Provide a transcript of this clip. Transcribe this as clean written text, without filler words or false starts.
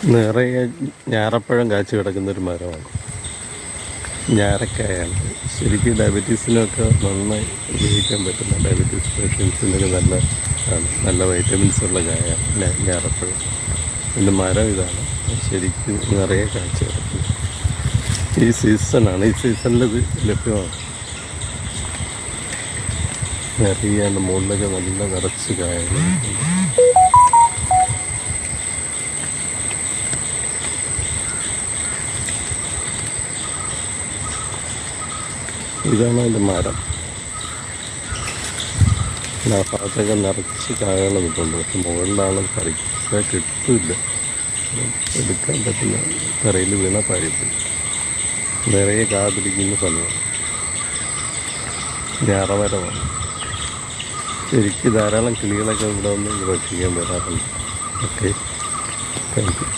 നിറയെ ഞാറപ്പഴം കാച്ചു കിടക്കുന്നൊരു മരമാണ്. ഞാറക്കായാണ്. ശരിക്കും ഡയബറ്റീസിനൊക്കെ നന്നായി ഉപയോഗിക്കാൻ പറ്റുന്ന, ഡയബറ്റീസ് പേഷ്യൻസിനൊക്കെ നല്ല വൈറ്റമിൻസ് ഉള്ള കായാണ് ഞാറപ്പഴം. ഇതിൻ്റെ മരം ഇതാണ്. ശരിക്കും നിറയെ കാച്ചു കിടക്കുന്നത്. ഈ സീസണാണ്, ഈ സീസണിൽ ഇത് ലഭ്യമാണ്. നിറയെ മുകളിലൊക്കെ നല്ല നിറച്ച് കായാണ്. ഇതാണ് അതിൻ്റെ മരം. ആ ഭാഗത്തൊക്കെ നിറച്ച് കായകൾ നിൽപ്പുണ്ട്. പക്ഷെ മുകളിലാണ് പറിച്ചാൽ കിട്ടില്ല, എടുക്കാൻ പറ്റുന്ന തറയിൽ വീണ പഴുപ്പില്ല. നിറയെ കാ പിടിക്കുന്ന സമയം ഞാറമരമാണ്. ശരിക്കും ധാരാളം കിളികളൊക്കെ ഇവിടെ വന്ന് ഭക്ഷിക്കാൻ വരാറുണ്ട്. Okay, thank you.